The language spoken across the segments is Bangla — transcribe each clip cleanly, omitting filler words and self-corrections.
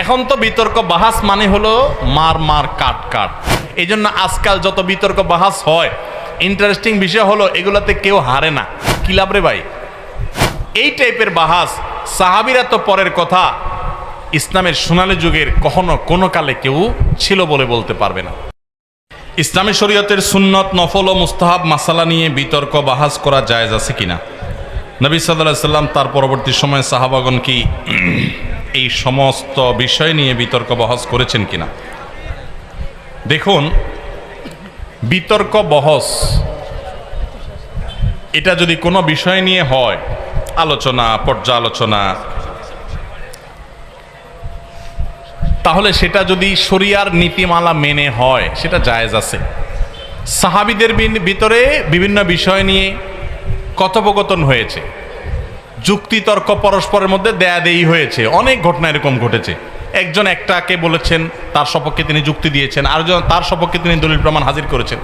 এখন তো বিতর্ক বাহাস মানে হলো মার মার কাট কাট। এই জন্য আজকাল যত বিতর্ক বাহাস হয়, ইন্টারেস্টিং বিষয় হলো এগুলাতে কেউ হারে না। কি লাভ রে ভাই? এই টাইপের বাহাস সাহাবীরা তো পরের কথা, ইসলামের সোনালী যুগের কখনো কোনো কালে কেউ ছিল বলে বলতে পারবে না। ইসলামী শরীয়তের সুন্নত, নফল ও মুস্তাহাব মাসালা নিয়ে বিতর্ক বাহাস করা জায়েজ আছে কিনা? নবী সাল্লাল্লাহু আলাইহি সাল্লাম তার পরবর্তী সময়ে সাহাবাগণ কি এই সমস্ত বিষয় নিয়ে বিতর্ক বহস করেছেন কিনা? দেখুন, বিতর্ক বহস এটা যদি কোনো বিষয় নিয়ে হয়, আলোচনা, পর্যালোচনা, তাহলে সেটা যদি শরিয়ার নীতিমালা মেনে হয় সেটা জায়েজ আছে। সাহাবীদের ভিতরে বিভিন্ন বিষয় নিয়ে কথোপকথন হয়েছে, যুক্তিতর্ক পরস্পরের মধ্যে দেয়াদেয়ি হয়েছে, অনেক ঘটনা এরকম ঘটেছে। একজন একটাকে বলেছেন, তার সপক্ষে তিনি যুক্তি দিয়েছেন, আরেকজন তার সপক্ষে তিনি দলিল প্রমাণ হাজির করেছেন।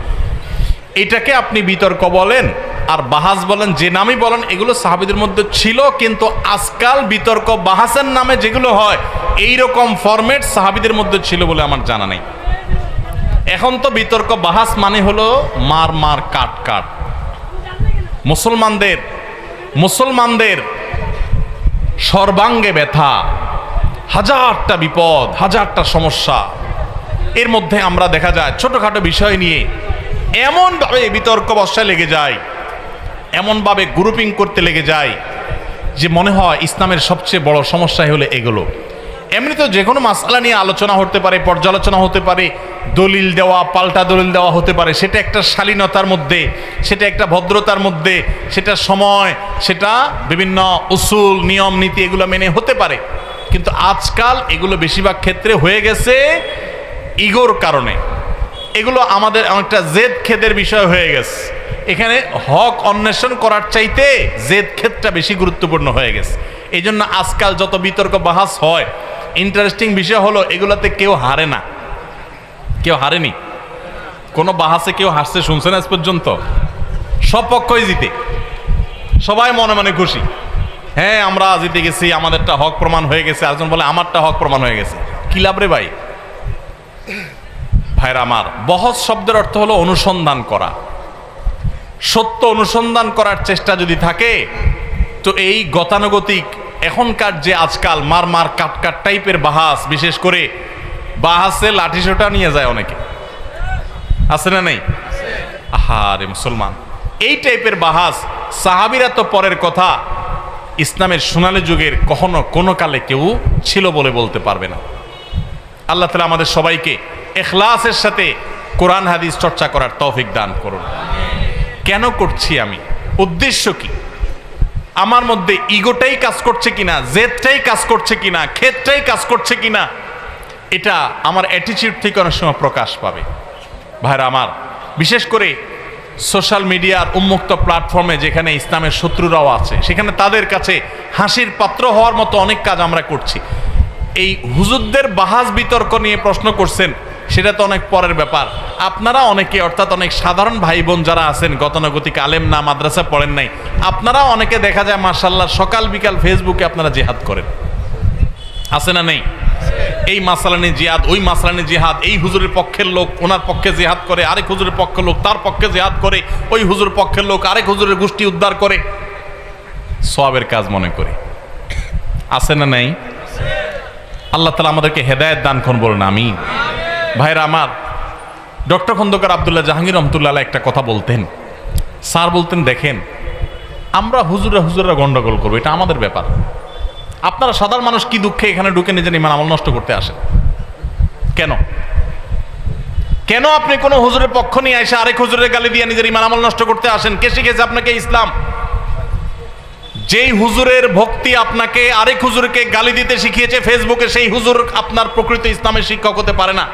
এটাকে আপনি বিতর্ক বলেন আর বাহাস বলেন, যে নামই বলেন, এগুলো সাহাবীদের মধ্যে ছিল। কিন্তু আজকাল বিতর্ক বাহাসের নামে যেগুলো হয়, এইরকম ফরম্যাট সাহাবীদের মধ্যে ছিল বলে আমার জানা নেই। এখন তো বিতর্ক বাহাস মানে হলো মার মার কাট কাট। মুসলমানদের সর্বাঙ্গে ব্যথা, হাজারটা বিপদ, হাজারটা সমস্যা। এর মধ্যে আমরা দেখা যায় ছোটখাটো বিষয় নিয়ে এমনভাবে বিতর্ক বসায় লেগে যায়, এমনভাবে গ্রুপিং করতে লেগে যায় যে মনে হয় ইসলামের সবচেয়ে বড় সমস্যাই হলো এগুলো। এমনি তো যে কোনো মাসআলা নিয়ে আলোচনা হতে পারে, পর্যালোচনা হতে পারে, দলিল দেওয়া, পাল্টা দলিল দেওয়া হতে পারে। সেটা একটা শালীনতার মধ্যে, সেটা একটা ভদ্রতার মধ্যে, সেটা সময়, সেটা বিভিন্ন উসুল, নিয়ম নীতি এগুলো মেনে হতে পারে। কিন্তু আজকাল এগুলো বেশিরভাগ ক্ষেত্রে হয়ে গেছে ইগোর কারণে। এগুলো আমাদের অনেকটা জেদ খেদের বিষয় হয়ে গেছে। এখানে হক অন্বেষণ করার চাইতে জেদ খেদটা বেশি গুরুত্বপূর্ণ হয়ে গেছে। এই জন্য আজকাল যত বিতর্ক বাহাস হয়, ইন্টারেস্টিং বিষয় হলো এগুলাতে কেউ হারে না। কেউ হারেনি। কোনো বাহাসে কেউ হারছে শুনছেন আজ পর্যন্ত? সব পক্ষই জিতে, সবাই মনে মনে খুশি। হ্যাঁ, আমরা জিতে গেছি, আমাদেরটা হক প্রমাণ হয়ে গেছে। একজন বলে আমারটা হক প্রমাণ হয়ে গেছে। কি লাভ রে ভাই? ভাইরা আমার, বহস শব্দের অর্থ হলো অনুসন্ধান করা। সত্য অনুসন্ধান করার চেষ্টা যদি থাকে, তো এই গতানুগতিক এখনকার যে আজকাল মার মার কাট কাট টাইপের বাহাস, বিশেষ করে বাহাসে লাঠিসোঁটা নিয়ে যায় অনেকে, আছে না নেই? আহারে মুসলমান, এই টাইপের বাহাস সাহাবীরা তো পরের কথা, ইসলামের সোনালী যুগের কখনো কোনো কালে কেউ ছিল বলে বলতে পারবে না। আল্লাহ তাআলা আমাদের সবাইকে ইখলাসের সাথে কোরআন হাদিস চর্চা করার তৌফিক দান করুন। কেন করছি আমি? উদ্দেশ্য কি? আমার মধ্যে ইগোটাই কাজ করছে কিনা, জেদটাই কাজ করছে কিনা, খেদটাই কাজ করছে কিনা, এটা আমার অ্যাটিটিউড থেকে অনেক সময় প্রকাশ পাবে। ভাইরা আমার, বিশেষ করে সোশ্যাল মিডিয়ার উন্মুক্ত প্ল্যাটফর্মে যেখানে ইসলামের শত্রুরাও আছে, সেখানে তাদের কাছে হাসির পাত্র হওয়ার মতো অনেক কাজ আমরা করছি। এই হুজুরদের বাহাস বিতর্ক নিয়ে প্রশ্ন করছেন, সেটা তো অনেক পরের ব্যাপার। আপনারা অনেকে, অর্থাৎ অনেক সাধারণ ভাই বোন যারা আছেন, গতানুগতিক আলেম না, মাদ্রাসা পড়েন নাই, আপনারা অনেকে দেখা যায় মাশাআল্লাহ সকাল বিকাল ফেসবুকে আপনারা জিহাদ করেন, আছে না নেই? এই মাসালা নিয়ে জিহাদ, ওই মাসালা নিয়ে জিহাদ, এই হুজুরের পক্ষের লোক ওনার পক্ষে জিহাদ করে, আরেক হুজুরের পক্ষের লোক তার পক্ষে জিহাদ করে, ওই হুজুরের পক্ষের লোক আরেক হুজুরের গোষ্ঠী উদ্ধার করে, সওয়াবের কাজ মনে করে। আছে না নাই? আল্লাহ তাআলা আমাদেরকে হেদায়েত দান করুন, বলুন আমিন। ভাইরা আমার, ডক্টর খন্দকার আব্দুল্লাহ জাহাঙ্গীর রহমতুল্লাহ আলাইহি একটা কথা বলতেন। স্যার বলতেন, দেখেন, আমরা হুজুররা গন্ডগোল করবো, এটা আমাদের ব্যাপার। আপনারা সাধারণ মানুষ কি দুঃখে এখানে ঢুকে নিজের ইমান আমল নষ্ট করতে আসেন? কেন কেন আপনি কোন হুজুরের পক্ষ নিয়ে এসে আরেক হুজুরের গালি দিয়ে নিজের ইমান আমল নষ্ট করতে আসেন? কে শিখেছে আপনাকে ইসলাম? যেই হুজুরের ভক্তি আপনাকে আরেক হুজুরকে গালি দিতে শিখিয়েছে ফেসবুকে, সেই হুজুর আপনার প্রকৃত ইসলামের শিক্ষক হতে পারে না।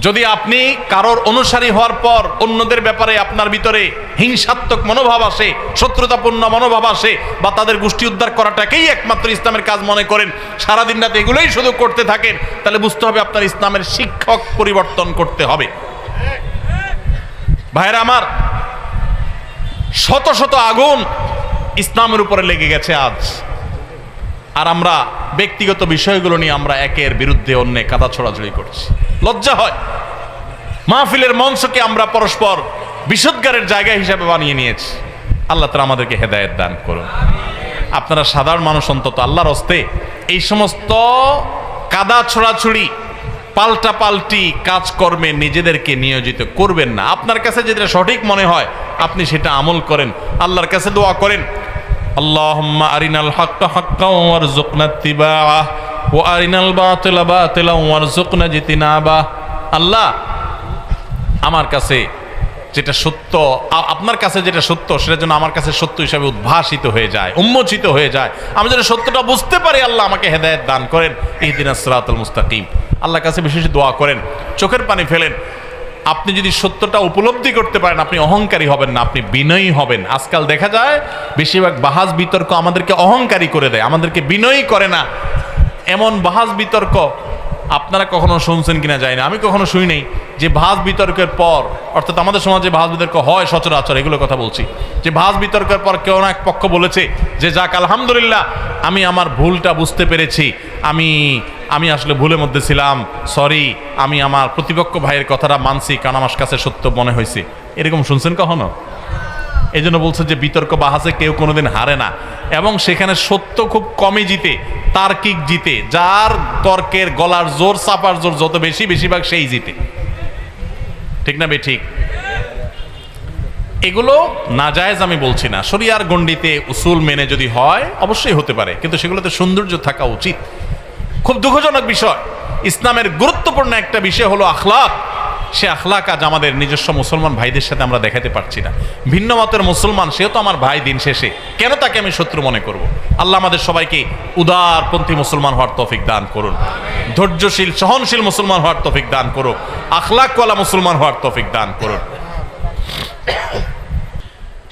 যদি আপনি কারোর অনুসারী হওয়ার পর অন্যদের ব্যাপারে আপনার ভিতরে হিংসাত্মক মনোভাব আসে, শত্রুতাপূর্ণ মনোভাব আসে, বা তাদের গোষ্ঠী উদ্ধার করাটাকেই একমাত্র ইসলামের কাজ মনে করেন, সারাদিন রাত এগুলোই শুধু করতে থাকেন, তাহলে বুঝতে হবে আপনার ইসলামের শিক্ষক পরিবর্তন করতে হবে। ভাইরা আমার, শত শত আগুন ইসলামের উপরে লেগে গেছে আজ। আর আমরা ব্যক্তিগত বিষয়গুলো নিয়ে আমরা একের বিরুদ্ধে অন্যে কাদা ছড়াছড়ি করছি। লজ্জা হয়। মাহফিলের মঞ্চকে আমরা পরস্পর বিষোদ্গারের জায়গা হিসাবে বানিয়ে নিয়েছি। আল্লাহ তাআলা আমাদেরকে হেদায়েত দান করুন। আপনারা সাধারণ মানুষ অন্তত আল্লাহর হস্তে এই সমস্ত কাদা ছড়াছড়ি পাল্টাপাল্টি কাজকর্মে নিজেদেরকে নিয়োজিত করবেন না। আপনার কাছে যেটা সঠিক মনে হয় আপনি সেটা আমল করেন। আল্লাহর কাছে দোয়া করেন, আল্লাহুম্মা আরিনাল হাক্কা হাক্কাও ওয়ারযুকনা ইত্তিবাআহ ওয়া আরিনাল বাতিলা বাতিলাও ওয়ারযুকনা ইজতিনাবাহ। আল্লাহ, আমার কাছে যেটা সত্য, আপনার কাছে যেটা সত্য সেটা যেন আমার কাছে সত্য হিসাবে উদ্ভাসিত হয়ে যায়, উন্মোচিত হয়ে যায়। আমি যেন সত্যটা বুঝতে পারি। আল্লাহ আমাকে হেদায়েত দান করেন। ইহদিনাস সিরাতাল মুস্তাকিম। আল্লাহর কাছে বিশেষ দোয়া করেন, চোখের পানি ফেলেন। আপনি যদি সত্যটা উপলব্ধি করতে পারেন আপনি অহংকারী হবেন না, আপনি বিনয়ী হবেন। আজকাল দেখা যায় বেশিরভাগ বাহাস বিতর্ক আমাদেরকে অহংকারী করে দেয়, আমাদেরকে বিনয়ী করে না। এমন বাহাস বিতর্ক আপনারা কখনো শুনছেন কিনা যায় না, আমি কখনো শুনি নাই যে ভাস বিতর্কের পর, অর্থাৎ আমাদের সমাজে ভাস বিতর্ক হয় সচরাচর, এগুলো কথা বলছি, যে ভাস বিতর্কের পর কেউ না এক পক্ষ বলেছে যে যাক আলহামদুলিল্লাহ আমি আমার ভুলটা বুঝতে পেরেছি, আমি আসলে ভুলের মধ্যে ছিলাম, সরি, আমি আমার প্রতিপক্ষ ভাইয়ের কথাটা মানছি কারণ আমার কাছে সত্য মনে হয়েছে। এরকম শুনছেন কখনো? এই জন্য বলছে যে বিতর্ক বাহাসে কেউ কোনোদিন হারে না, এবং সেখানে সত্য খুব কমই জিতে, তার্কিক জিতে। যার তর্কের গলার জোর, চাপার জোর যত বেশি, বেশিরভাগ সেই জিতে। ঠিক না বে ঠিক? এগুলো নাজায়েজ আমি বলছি না, শরিয়ার গণ্ডিতে উসুল মেনে যদি হয় অবশ্যই হতে পারে, কিন্তু সেগুলোতে সৌন্দর্য থাকা উচিত। খুব দুঃখজনক বিষয়, ইসলামের গুরুত্বপূর্ণ একটা বিষয় হলো আখলাক। সে আখলাক আজ আমাদের নিজস্ব মুসলমান ভাইদের সাথে আমরা দেখাতে পারছি না। ভিন্ন মতের মুসলমান, সেও তো আমার ভাই দিন শেষে, কেন তাকে আমি শত্রু মনে করব? আল্লাহ আমাদের সবাইকে উদারপন্থী মুসলমান হওয়ার তৌফিক দান করুন, ধৈর্যশীল সহনশীল মুসলমান হওয়ার তৌফিক দান করুন, আখলাকওয়ালা মুসলমান হওয়ার তৌফিক দান করুন।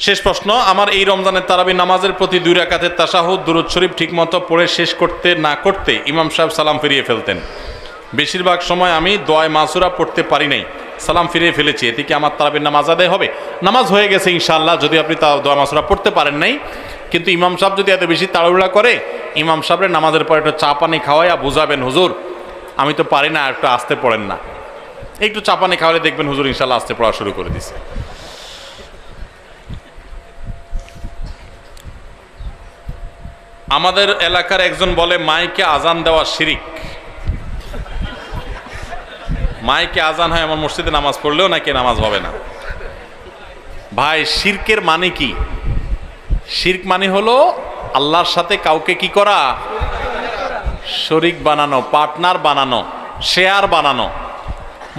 শেষ প্রশ্ন, আমার এই রমজানের তারাবি নামাজের প্রতি 2 রাকাতের তাশাহুদ দুরূদ শরীফ ঠিকমতো পড়ে শেষ করতে না করতে ইমাম সাহেব সালাম ফিরিয়ে ফেলতেন। বেশিরভাগ সময় আমি দোয়া মাসুরা পড়তে পারি নাই, সালাম ফিরিয়ে ফেলেছি, এতে কি আমার তারাবির নামাজ আদায় হবে? নামাজ হয়ে গেছে ইনশাআল্লাহ, যদি আপনি দোয়া মাসুরা পড়তে পারেন নাই। কিন্তু ইমাম সাহেব যদি এত বেশি তাড়াহুড়া করে, ইমাম সাহেবের নামাজের পর একটু চা পানি খাওয়াইয়া বুঝাবেন, হুজুর আমি তো পারি না, একটু আস্তে পড়েন না। একটু চা পানি খাওয়ালে দেখবেন হুজুর ইনশাআল্লাহ আস্তে পড়া শুরু করে দিছে। আমাদের এলাকার একজন বলে মাইকে আজান দেওয়া শিরিক। মাইকে আজান হয় আমার মসজিদে নামাজ পড়লেও নাকি নামাজ হবে না। ভাই, শিরকের মানে কি? শিরক মানে হলো আল্লাহর সাথে কাউকে কি করা? শরীক বানানো, পার্টনার বানানো, শেয়ার বানানো।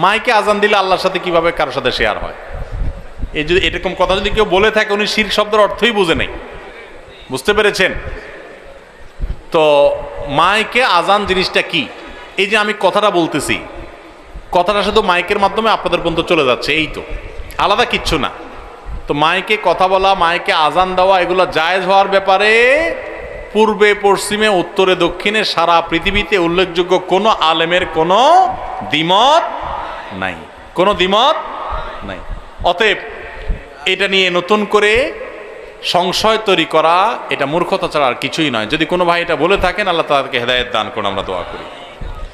মাইকে আজান দিলে আল্লাহর সাথে কিভাবে কারোর সাথে শেয়ার হয়? এই যদি এরকম কথা যদি কেউ বলে থাকে, উনি শিরক শব্দের অর্থই বুঝে নেই। বুঝতে পেরেছেন তো? মাইকে আজান জিনিসটা কি? এই যে আমি কথাটা বলতেছি, কথাটা শুধু মাইকের মাধ্যমে আপনাদের পর্যন্ত চলে যাচ্ছে, এই তো, আলাদা কিচ্ছু না। তো মাইকে কথা বলা, মাইকে আজান দেওয়া, এগুলো জায়েজ হওয়ার ব্যাপারে পূর্বে পশ্চিমে উত্তরে দক্ষিণে সারা পৃথিবীতে উল্লেখযোগ্য কোনো আলেমের কোনো দ্বিমত নাই, কোনো দ্বিমত নাই। অতএব এটা নিয়ে নতুন করে সংশয় তৈরি করা, এটা মূর্খতা ছাড়া আর কিছুই নয়। যদি কোনো ভাই এটা বলে থাকেন, আল্লাহ তাদেরকে হেদায়েত দান করুন, আমরা দোয়া করি।